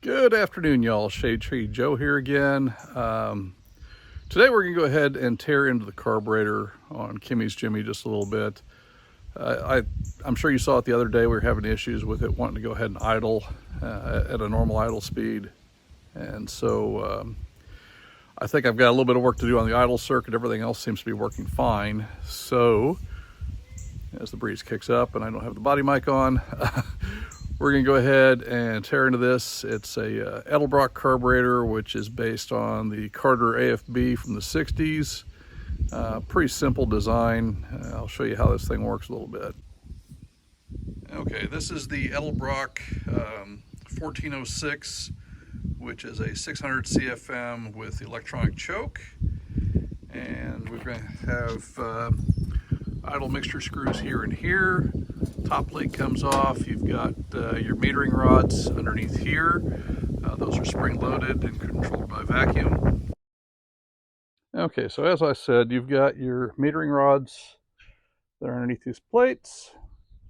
Good afternoon, y'all. Shade Tree Joe here again. Today we're going to go ahead and tear into the carburetor on Kimmy's Jimmy just a little bit. I'm sure you saw it the other day. We were having issues with it wanting to go ahead and idle at a normal idle speed. And so I think I've got a little bit of work to do on the idle circuit. Everything else seems to be working fine. So as the breeze kicks up and I don't have the body mic on, we're going to go ahead and tear into this. It's a Edelbrock carburetor, which is based on the Carter AFB from the 60s. Pretty simple design. I'll show you how this thing works a little bit. Okay, this is the Edelbrock 1406, which is a 600 CFM with electronic choke. And we're going to have idle mixture screws here and here. Top plate comes off. You've got your metering rods underneath here. Those are spring loaded and controlled by vacuum. Okay, so as I said, you've got your metering rods that are underneath these plates.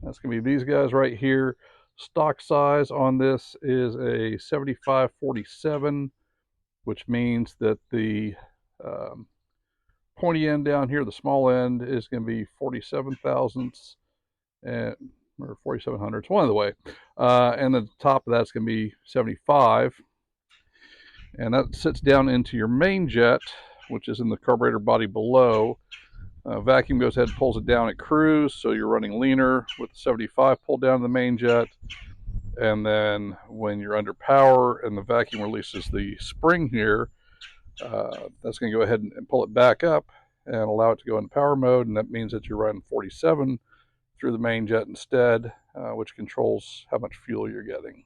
That's going to be these guys right here. Stock size on this is a 7547, which means that the pointy end down here, the small end, is going to be 47 thousandths or 4700ths, one of the way. And the top of that's going to be 75. And that sits down into your main jet, which is in the carburetor body below. Vacuum goes ahead and pulls it down at cruise, so you're running leaner with the 75 pulled down the main jet. And then when you're under power and the vacuum releases the spring here, that's going to go ahead and pull it back up and allow it to go in power mode, and that means that you're running 47 through the main jet instead, which controls how much fuel you're getting.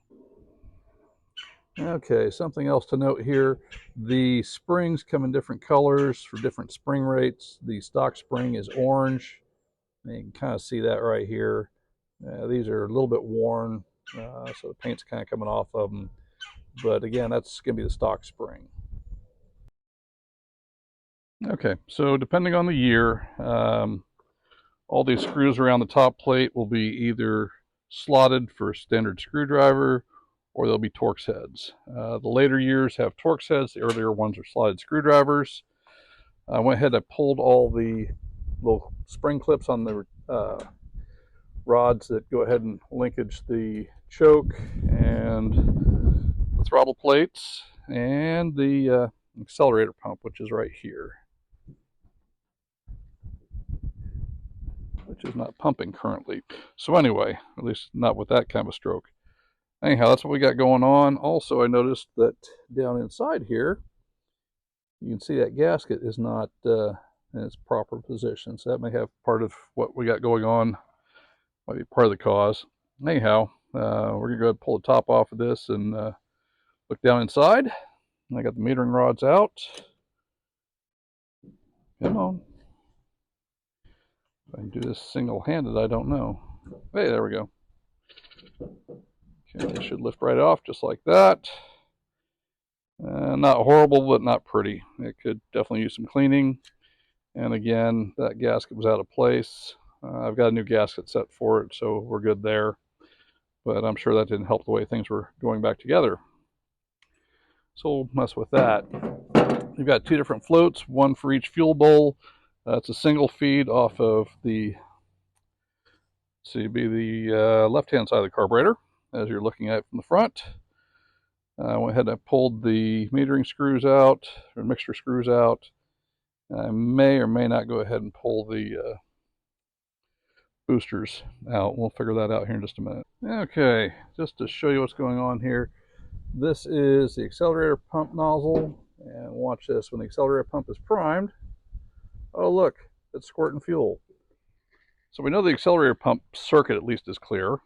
Okay, something else to note here, the springs come in different colors for different spring rates. The stock spring is orange. You can kind of see that right here. These are a little bit worn, so the paint's kind of coming off of them. But again, that's going to be the stock spring. Okay, so depending on the year, all these screws around the top plate will be either slotted for standard screwdriver or they'll be Torx heads. The later years have Torx heads, the earlier ones are slotted screwdrivers. I went ahead and pulled all the little spring clips on the rods that go ahead and linkage the choke and the throttle plates and the accelerator pump, which is right here, which is not pumping currently. So anyway, at least not with that kind of a stroke. Anyhow, that's what we got going on. Also, I noticed that down inside here, you can see that gasket is not in its proper position. So that may have part of what we got going on, might be part of the cause. Anyhow, we're going to go ahead and pull the top off of this and look down inside. I got the metering rods out. Come on. If I can do this single-handed, I don't know. Hey, there we go. Okay, it should lift right off just like that. Not horrible, but not pretty. It could definitely use some cleaning. And again, that gasket was out of place. I've got a new gasket set for it, so we're good there. But I'm sure that didn't help the way things were going back together. So we'll mess with that. You've got two different floats, one for each fuel bowl. It's a single feed off of the, so it'd be the left-hand side of the carburetor as you're looking at it from the front. I went ahead and pulled the metering screws out, or mixture screws out. I may or may not go ahead and pull the boosters out. We'll figure that out here in just a minute. Okay, just to show you what's going on here. This is the accelerator pump nozzle, and watch this. When the accelerator pump is primed, oh look, it's squirting fuel. So we know the accelerator pump circuit at least is clear.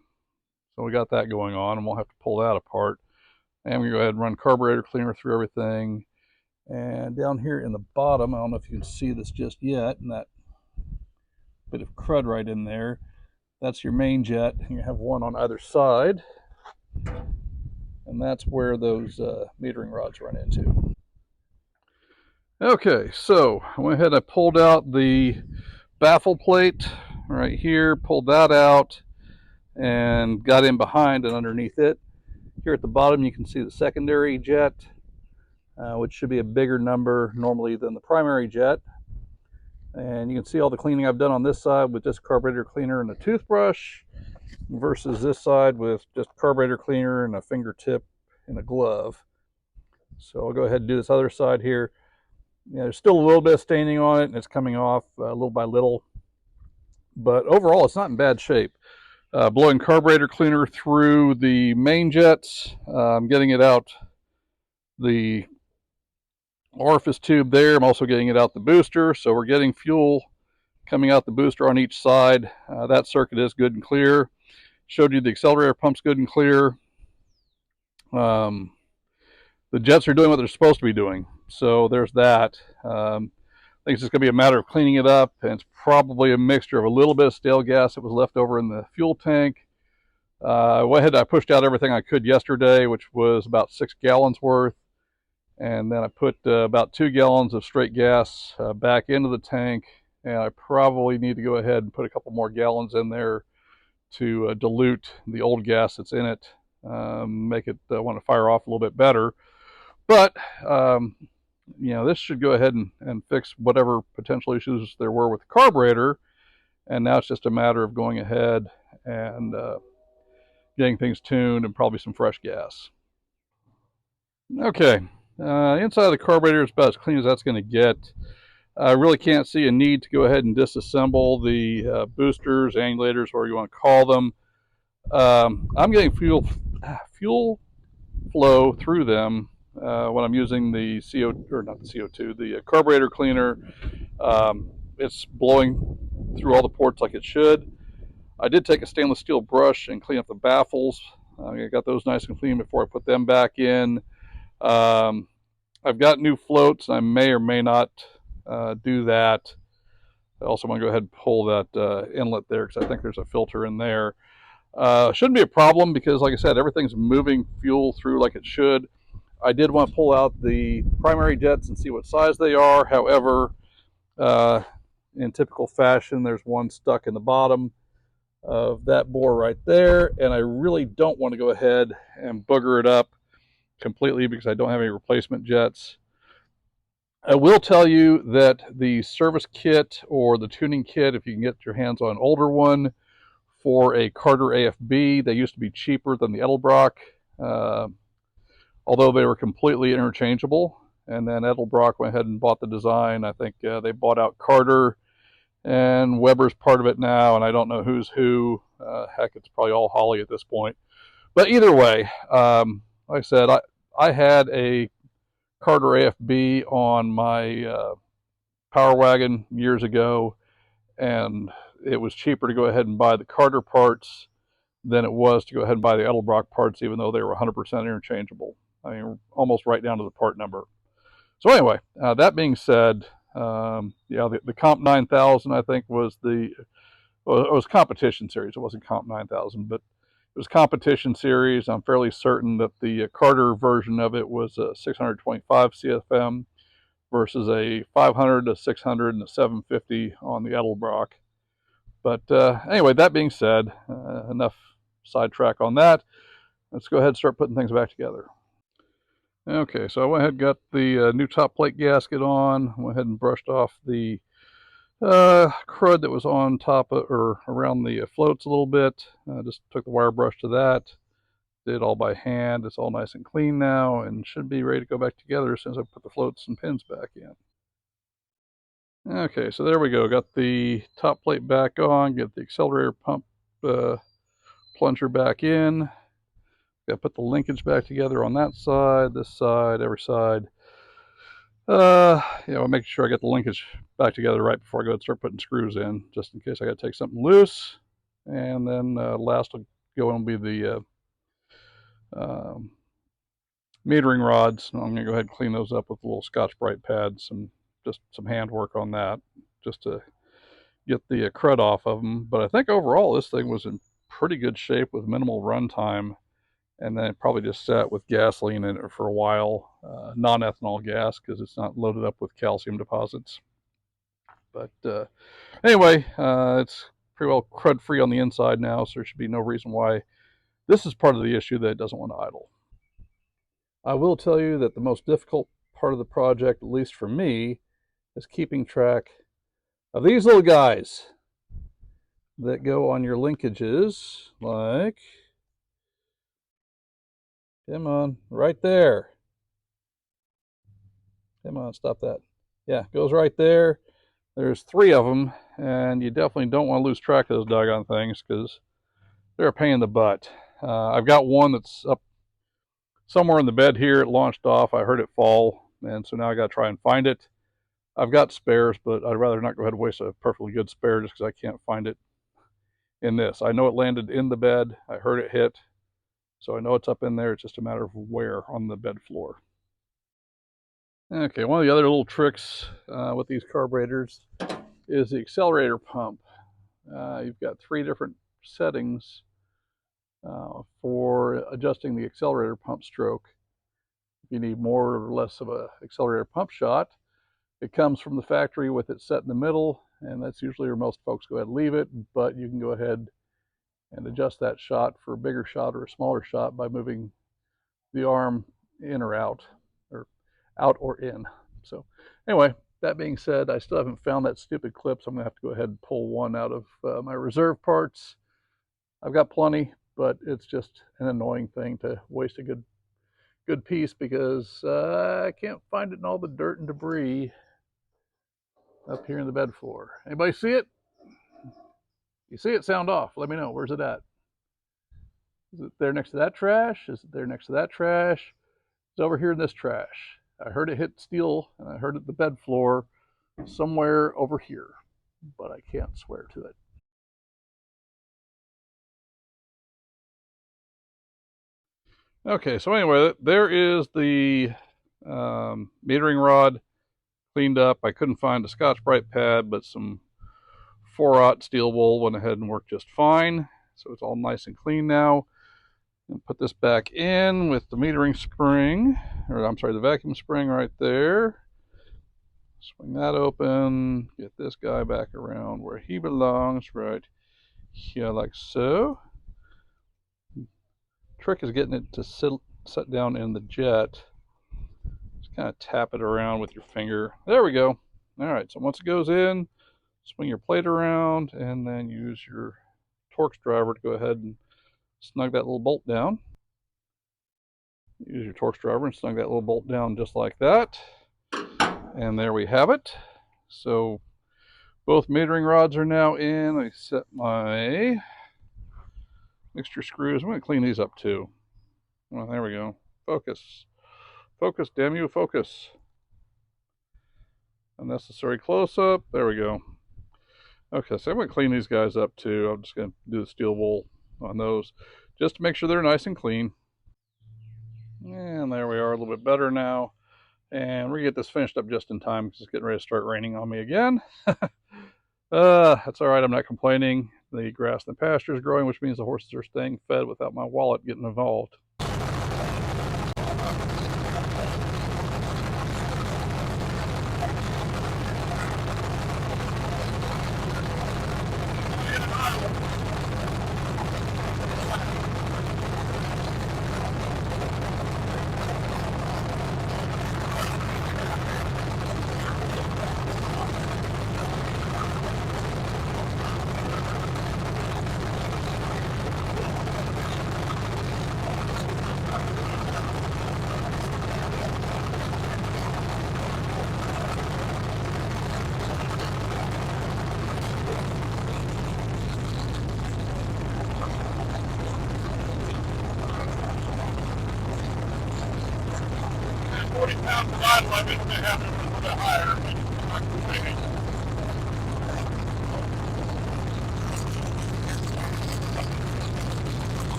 So we got that going on, and we'll have to pull that apart. And we go ahead and run carburetor cleaner through everything. And down here in the bottom, I don't know if you can see this just yet, and that bit of crud right in there, that's your main jet. You have one on either side. And that's where those metering rods run into. Okay, so I went ahead and I pulled out the baffle plate right here, pulled that out, and got in behind and underneath it. Here at the bottom you can see the secondary jet, which should be a bigger number normally than the primary jet. And you can see all the cleaning I've done on this side with just carburetor cleaner and a toothbrush versus this side with just carburetor cleaner and a fingertip and a glove. So I'll go ahead and do this other side here. There's still a little bit of staining on it and it's coming off little by little, but overall it's not in bad shape. Blowing carburetor cleaner through the main jets. I'm getting it out the orifice tube there. I'm also getting it out the booster, so we're getting fuel coming out the booster on each side. That circuit is good and clear. Showed you the accelerator pump's good and clear. The jets are doing what they're supposed to be doing, so there's that. I think it's just going to be a matter of cleaning it up, and it's probably a mixture of a little bit of stale gas that was left over in the fuel tank. I went ahead, I pushed out everything I could yesterday, which was about 6 gallons worth, and then I put about 2 gallons of straight gas back into the tank, and I probably need to go ahead and put a couple more gallons in there to dilute the old gas that's in it, make it want to fire off a little bit better. But this should go ahead and fix whatever potential issues there were with the carburetor, and now it's just a matter of going ahead and getting things tuned and probably some fresh gas. Okay, inside of the carburetor is about as clean as that's going to get. I really can't see a need to go ahead and disassemble the boosters, annulators, whatever you want to call them. I'm getting fuel flow through them when I'm using the the carburetor cleaner. It's blowing through all the ports like it should. I did take a stainless steel brush and clean up the baffles. I got those nice and clean before I put them back in. I've got new floats. I may or may not do that. I also want to go ahead and pull that inlet there because I think there's a filter in there. Shouldn't be a problem because, like I said, everything's moving fuel through like it should. I did want to pull out the primary jets and see what size they are. However, in typical fashion, there's one stuck in the bottom of that bore right there, and I really don't want to go ahead and booger it up completely because I don't have any replacement jets. I will tell you that the service kit or the tuning kit, if you can get your hands on an older one for a Carter AFB, they used to be cheaper than the Edelbrock, although they were completely interchangeable. And then Edelbrock went ahead and bought the design. I think they bought out Carter, and Weber's part of it now, and I don't know who's who. Heck, it's probably all Holly at this point. But either way, like I said, I had a Carter AFB on my Power Wagon years ago, and it was cheaper to go ahead and buy the Carter parts than it was to go ahead and buy the Edelbrock parts, even though they were 100% interchangeable. I mean, almost right down to the part number. So anyway, that being said, the Comp 9000, I think, was it was competition series. It wasn't Comp 9000, but it was competition series. I'm fairly certain that the Carter version of it was a 625 CFM versus a 500, a 600, and a 750 on the Edelbrock. But anyway, that being said, enough sidetrack on that. Let's go ahead and start putting things back together. Okay, so I went ahead and got the new top plate gasket on. Went ahead and brushed off the crud that was on top of, or around the floats a little bit. Just took the wire brush to that. Did it all by hand. It's all nice and clean now and should be ready to go back together as soon as I put the floats and pins back in. Okay, so there we go. Got the top plate back on. Get the accelerator pump plunger back in. Got to put the linkage back together on that side, this side, every side. Making sure I get the linkage back together right before I go and start putting screws in, just in case I got to take something loose. And then last will go and be the metering rods. I'm going to go ahead and clean those up with a little Scotch-Brite pads and just some hand work on that, just to get the crud off of them. But I think overall this thing was in pretty good shape with minimal runtime. And then it probably just sat with gasoline in it for a while, non-ethanol gas, because it's not loaded up with calcium deposits. But anyway, it's pretty well crud-free on the inside now, so there should be no reason why this is part of the issue that it doesn't want to idle. I will tell you that the most difficult part of the project, at least for me, is keeping track of these little guys that go on your linkages, like, come on, right there. Come on, stop that. Yeah, goes right there. There's 3 of them, and you definitely don't want to lose track of those doggone things because they're a pain in the butt. I've got one that's up somewhere in the bed here. It launched off. I heard it fall, and so now I got to try and find it. I've got spares, but I'd rather not go ahead and waste a perfectly good spare just because I can't find it in this. I know it landed in the bed. I heard it hit, so I know it's up in there. It's just a matter of where on the bed floor. Okay, one of the other little tricks with these carburetors is the accelerator pump. You've got 3 different settings for adjusting the accelerator pump stroke. If you need more or less of an accelerator pump shot, it comes from the factory with it set in the middle, and that's usually where most folks go ahead and leave it, but you can go ahead and adjust that shot for a bigger shot or a smaller shot by moving the arm in or out or in. So anyway, that being said, I still haven't found that stupid clip, so I'm gonna have to go ahead and pull one out of my reserve parts. I've got plenty, but it's just an annoying thing to waste a good piece because I can't find it in all the dirt and debris up here in the bed floor. Anybody see it? You see it, sound off. Let me know. Where's it at? Is it there next to that trash? Is it there next to that trash? It's over here in this trash. I heard it hit steel, and I heard it the bed floor somewhere over here, but I can't swear to it. Okay, so anyway, there is the metering rod cleaned up. I couldn't find a Scotch-Brite pad, but some 4/0 steel wool went ahead and worked just fine. So it's all nice and clean now. And put this back in with the metering spring, or I'm sorry, the vacuum spring right there. Swing that open, get this guy back around where he belongs, right here, like so. Trick is getting it to set down in the jet. Just kind of tap it around with your finger. There we go. All right, so once it goes in, swing your plate around and then use your Torx driver to go ahead and snug that little bolt down. Use your Torx driver and snug that little bolt down just like that. And there we have it. So both metering rods are now in. I set my mixture screws. I'm going to clean these up too. Well, there we go. Focus. Focus, damn you, focus. Unnecessary close-up. There we go. Okay, so I'm going to clean these guys up too. I'm just going to do the steel wool on those just to make sure they're nice and clean. And there we are, a little bit better now. And we're going to get this finished up just in time because it's getting ready to start raining on me again. That's all right, I'm not complaining. The grass in the pasture is growing, which means the horses are staying fed without my wallet getting involved.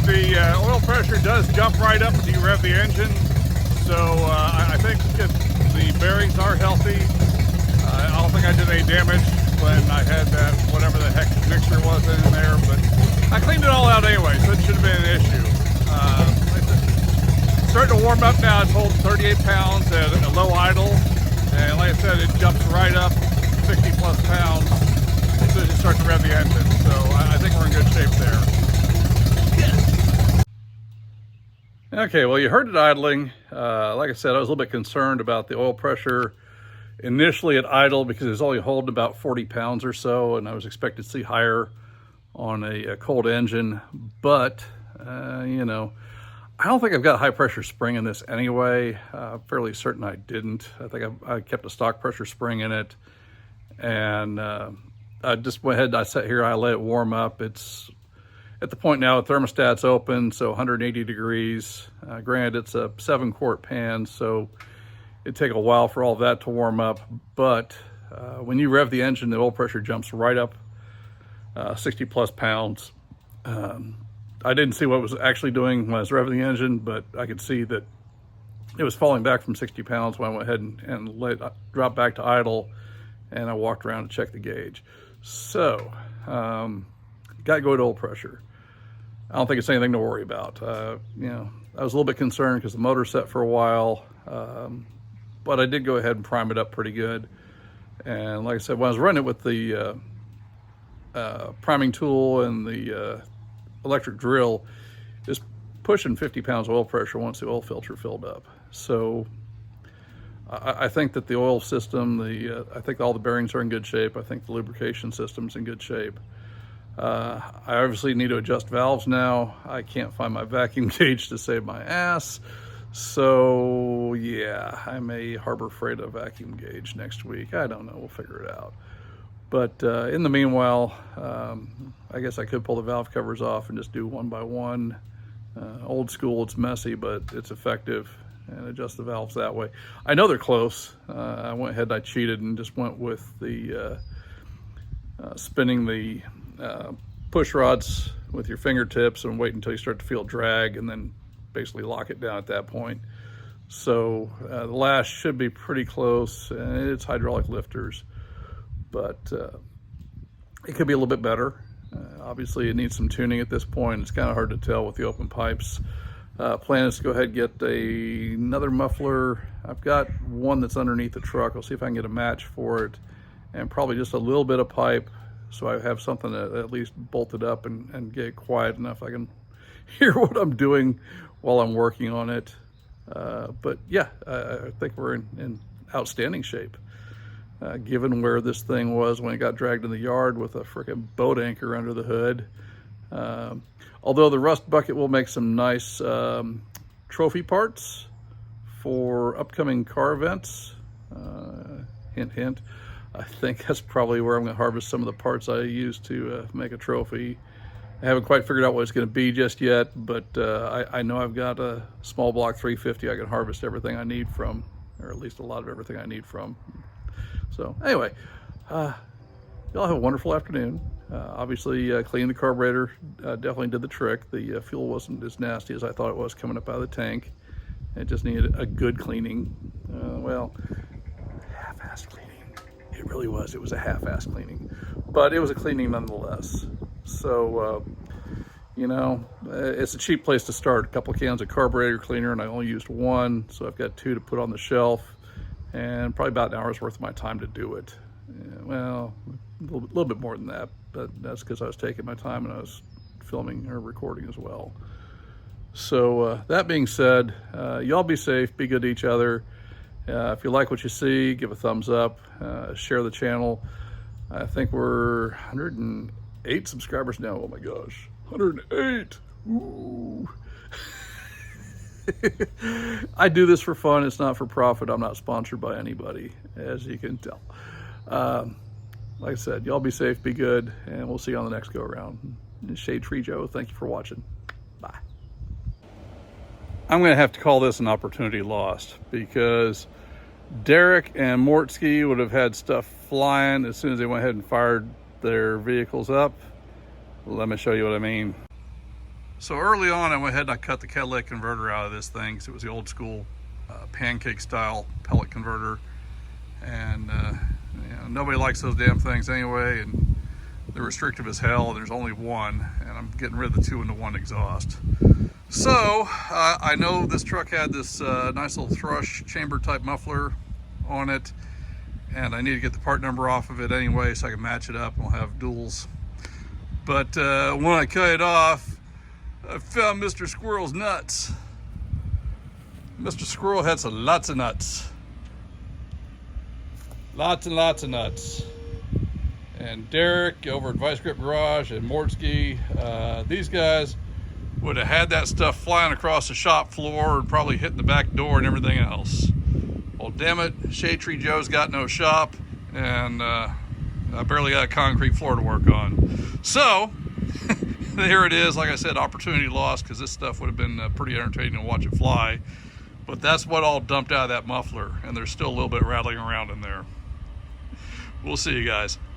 the oil pressure does jump right up when you rev the engine. So I think the bearings are healthy. I don't think I did any damage when I had that, whatever the heck mixture was in there, but I cleaned it all out anyway, so it should have been an issue. It's starting to warm up now. It's holding 38 pounds at a low idle, and like I said, it jumps right up 60 plus pounds as soon as you start to rev the engine. So I think we're in good shape there. Okay, well, you heard it idling. Like I said, I was a little bit concerned about the oil pressure initially at idle because it was only holding about 40 pounds or so, and I was expecting to see higher on a cold engine. But, you know, I don't think I've got a high pressure spring in this anyway. Fairly certain I didn't. I think I kept a stock pressure spring in it. And I just went ahead, I sat here, I let it warm up. It's at the point now, the thermostat's open, so 180 degrees. Granted, it's a 7-quart pan, so it'd take a while for all of that to warm up. But when you rev the engine, the oil pressure jumps right up 60 plus pounds. I didn't see what it was actually doing when I was revving the engine, but I could see that it was falling back from 60 pounds when I went ahead and let it drop back to idle, and I walked around to check the gauge. So, got to go to oil pressure. I don't think it's anything to worry about. You know, I was a little bit concerned because the motor's set for a while, but I did go ahead and prime it up pretty good. And like I said, when I was running it with the priming tool and the electric drill, is pushing 50 pounds of oil pressure once the oil filter filled up. So I think that the oil system, I think all the bearings are in good shape. I think the lubrication system's in good shape. I obviously need to adjust valves now. I can't find my vacuum gauge to save my ass. So yeah, I may harbor freight a vacuum gauge next week. I don't know, we'll figure it out. But in the meanwhile, I guess I could pull the valve covers off and just do one by one. Old school, it's messy, but it's effective, and adjust the valves that way. I know they're close. I went ahead and I cheated and just went with the spinning the push rods with your fingertips and wait until you start to feel drag, and then basically lock it down at that point. So the lash should be pretty close, and it's hydraulic lifters, but it could be a little bit better. Obviously it needs some tuning at this point. It's kind of hard to tell with the open pipes. Plan is to go ahead and get another muffler. I've got one that's underneath the truck. I'll see if I can get a match for it, and probably just a little bit of pipe, so I have something that at least bolted up and get quiet enough I can hear what I'm doing while I'm working on it. But yeah, I think we're in outstanding shape. Given where this thing was when it got dragged in the yard with a freaking boat anchor under the hood. Although the rust bucket will make some nice trophy parts for upcoming car events. Hint, hint. I think that's probably where I'm going to harvest some of the parts I used to make a trophy. I haven't quite figured out what it's going to be just yet, but I know I've got a small block 350 I can harvest everything I need from, or at least a lot of everything I need from. So anyway, y'all have a wonderful afternoon. Obviously, cleaning the carburetor definitely did the trick. The fuel wasn't as nasty as I thought it was coming up out of the tank. It just needed a good cleaning. Well, half-assed cleaning. It really was. It was a half-assed cleaning, but it was a cleaning nonetheless. So, you know, it's a cheap place to start. A couple of cans of carburetor cleaner, and I only used one, so I've got 2 to put on the shelf, and probably about an hour's worth of my time to do it. Well, a little bit more than that, but that's because I was taking my time and I was filming or recording as well. So that being said, y'all be safe, be good to each other. If you like what you see, give a thumbs up, share the channel. I think we're 108 subscribers now. Oh my gosh, 108. Ooh. I do this for fun. It's not for profit. I'm not sponsored by anybody, as you can tell. Like I said, y'all be safe, be good, and we'll see you on the next go around. Shade Tree Joe, thank you for watching. Bye. I'm going to have to call this an opportunity lost, because Derek and Mortsky would have had stuff flying as soon as they went ahead and fired their vehicles up. Let me show you what I mean. So early on, I went ahead and I cut the catalytic converter out of this thing because it was the old school pancake style pellet converter. And you know, nobody likes those damn things anyway, and they're restrictive as hell, and there's only one, and I'm getting rid of the 2-in-1 exhaust. So I know this truck had this nice little thrush chamber type muffler on it, and I need to get the part number off of it anyway so I can match it up and we'll have duals. But when I cut it off, I found Mr. Squirrel's nuts. Mr. Squirrel had some lots of nuts. Lots and lots of nuts. And Derek over at Vice Grip Garage and Mortsky, these guys would have had that stuff flying across the shop floor and probably hitting the back door and everything else. Well, damn it, Shade Tree Joe's got no shop, and I barely got a concrete floor to work on. So, here it is. Like I said, opportunity lost, because this stuff would have been pretty entertaining to watch it fly. But that's what all dumped out of that muffler, and there's still a little bit rattling around in there. We'll see you guys.